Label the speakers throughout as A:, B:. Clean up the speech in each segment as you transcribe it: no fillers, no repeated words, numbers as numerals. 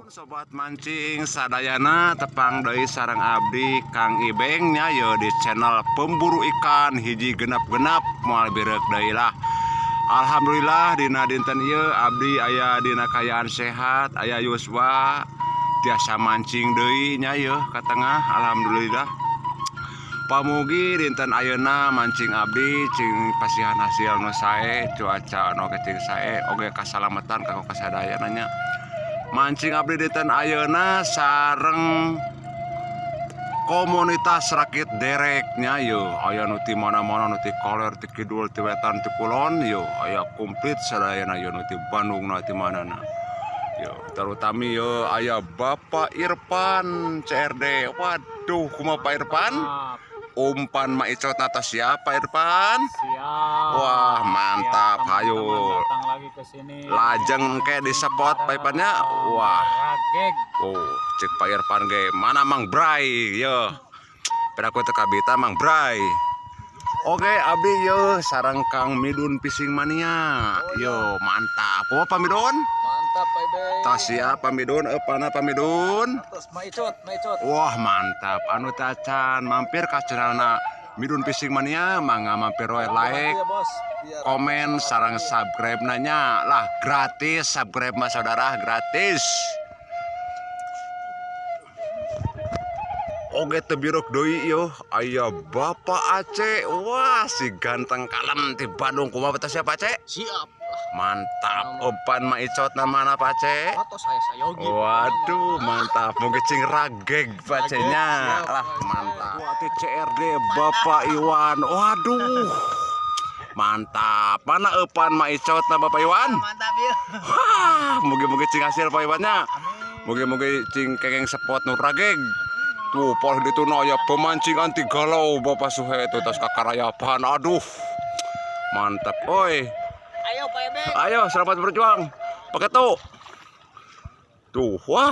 A: Sobat mancing sadayana tepang deui sareng abdi Kang Ibengnya yo di channel pemburu ikan hiji genap-genap moal birek deui lah. Alhamdulillah dina dinten ieu abdi aya dina kayaan sehat, aya yuswa tiasa mancing deui nya yo ka tengah. Alhamdulillah. Pamugi dinten ayeuna mancing abdi cing pasihan hasil nu sae, cuaca nu cing sae oge kasalamatan kanggo kasadayana nya. Mancing abdi dinten ayeuna sareng komunitas rakit dereknya yo aya nu ti mana-mana, nu ti koler, ti kidul, ti wetan, ti kulon yo aya komplit sadayana yo nu ti Bandung na ti manana yo terutama yo aya Bapak Irfan CRD. Waduh kumaha Pak Irfan? Umpan maicot nata siapa Irfan?
B: Siap.
A: Wah mantap, hayu.
B: Datang lagi ke sini.
A: Lajeng kayak di spot paipannya. Wah.
B: Rageg.
A: Oh, cek Pak Irfan ge. Mana Mang Bray? Yo. Peraku teka bita Mang Bray. Oke, abdi yo sareng Kang Midun Fishing Mania. Yo, mantap. Oh, Pak Midun?
B: Mantap, Pak Ibeng.
A: Tas siap Pak Midun, pana Pak Midun.
B: Terus maicot.
A: Wah, mantap. Anu tacan mampir ka channelna Midun Fishing Mania, mangga mampir we like, komen, sareng subscribe nanya lah gratis, subscribe mas saudara gratis. Oge tebirok doi yo, aya Bapak Aceh. Wah, si ganteng kalem ti Bandung. Kumaha beta siapa Aceh?
B: Siap.
A: Mantap. Umpan maicot namana Pak Aceh.
B: Atau saya sayogi.
A: Waduh, mantap. Mungkin cing rageg Pak Acehnya. Lah, mantap. Wati CRD Bapak Iwan. Waduh. Mantap. Mana umpan maicot na Bapak Iwan?
B: Mantap ya.
A: Wah, mugi-mugi cing hasil Pak Iwannya. Mugi-mugi cing kengeng spot nu rageg. Tuh, pol itu ya pemancing anti galau Bapak Suhe itu tas kakarayapan. Aduh, mantap, oi.
B: Ayo Pak Ibeng.
A: Ayo, selamat berjuang. Pakai tuh, wah.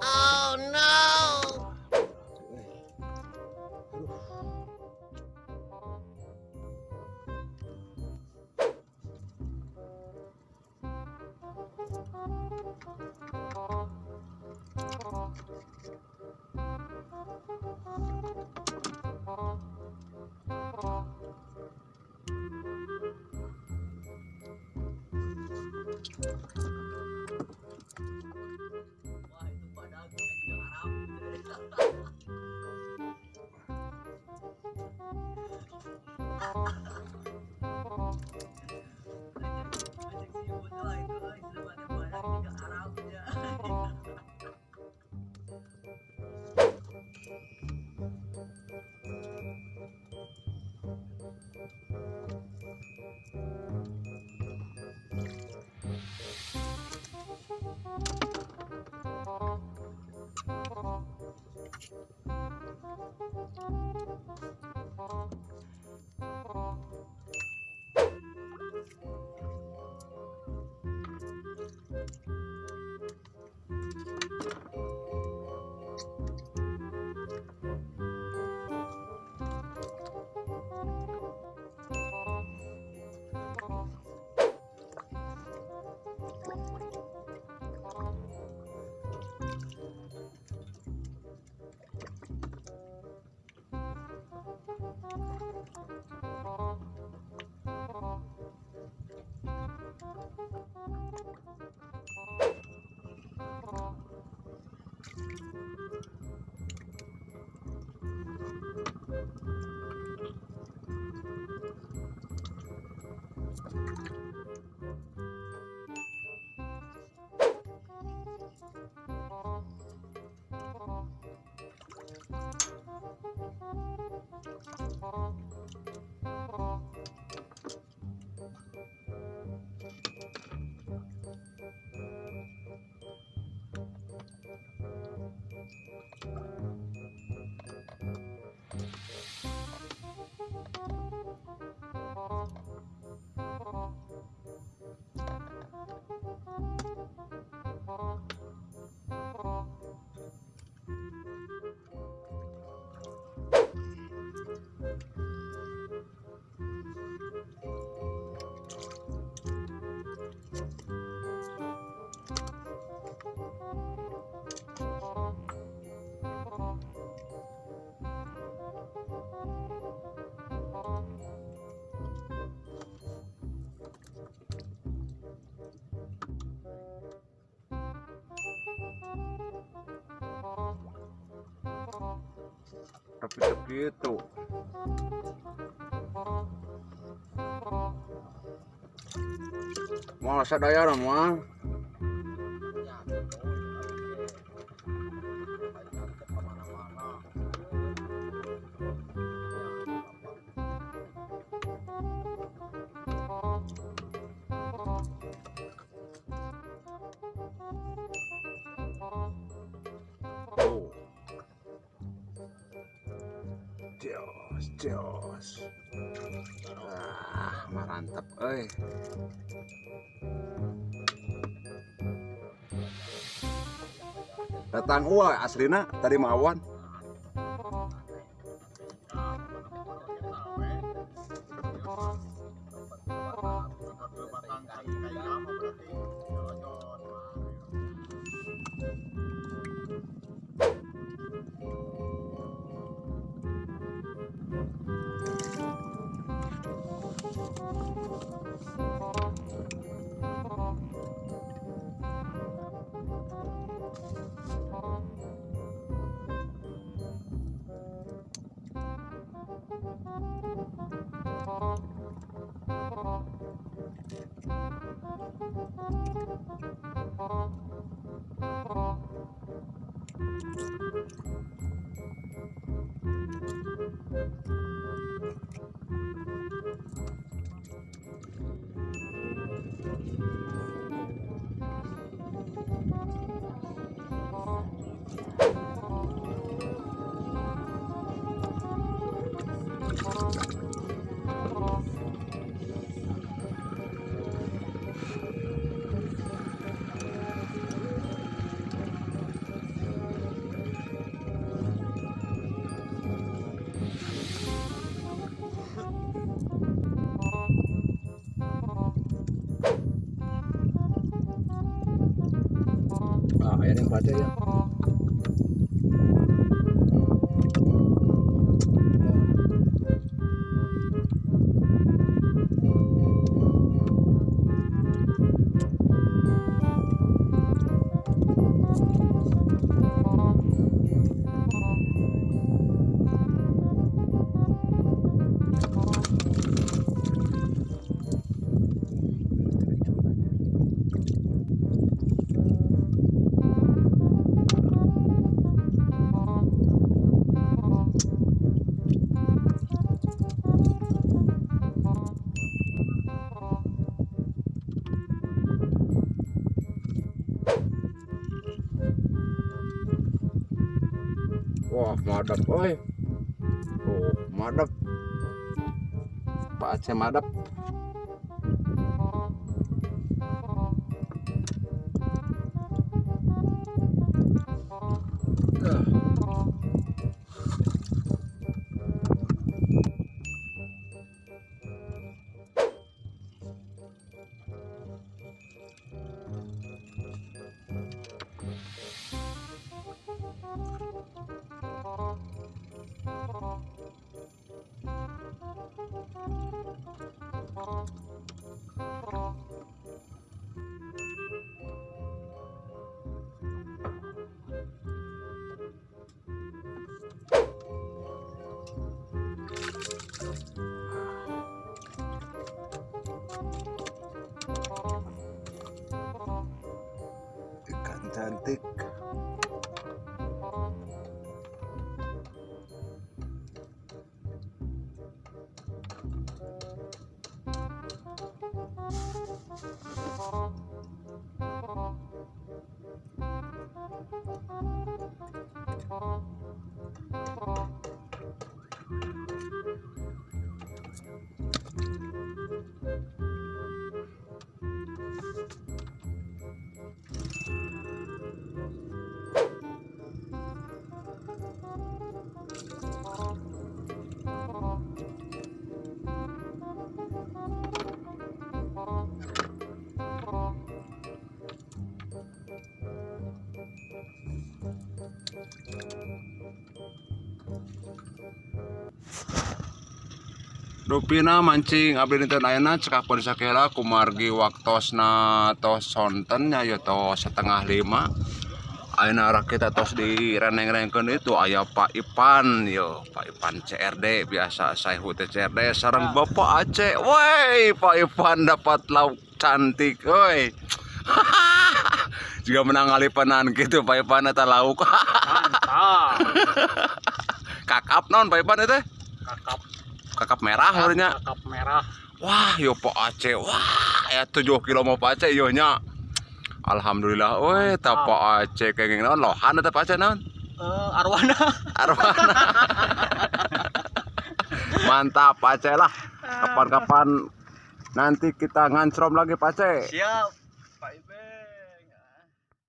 B: Oh no.
A: tapi begitu. Mau sadaya mah. Jos. Mantap, datang aslina tadi mawan. Air yang baca ya. Wah, madep, oi. Oh, madep. Pak Aceh madep. Ikan cantik. Rupina mancing abdi dinten ayeuna cekapun sakela kumargi waktosna tos sonten nya ya tos 4:30. ayeuna rakit tos direneng-renengkeun itu aya Pak Ipan yo, Pak Ipan CRD biasa saya teh CRD sareng Bapak Aceh. Woi, Pak Ipan dapat lauk cantik woi. Juga menang ngalipanan gitu Pak Ipan eta lauk.
B: Mantap.
A: Kakap naon Pak Ipan teh? Kakap merah urnya.
B: Kakap merah.
A: Wah, yo Pak Aceh. Wah, ya 7 kilo mau Pak Aceh yo nya. Alhamdulillah, weh, tak Pak Aceh kenging naon lohan eta Pak Aceh naon?
B: Arwana.
A: Arwana. Mantap Pak Aceh lah. Kapan-kapan nanti kita ngancrom lagi Pak Aceh.
B: Siap, Pak Iben.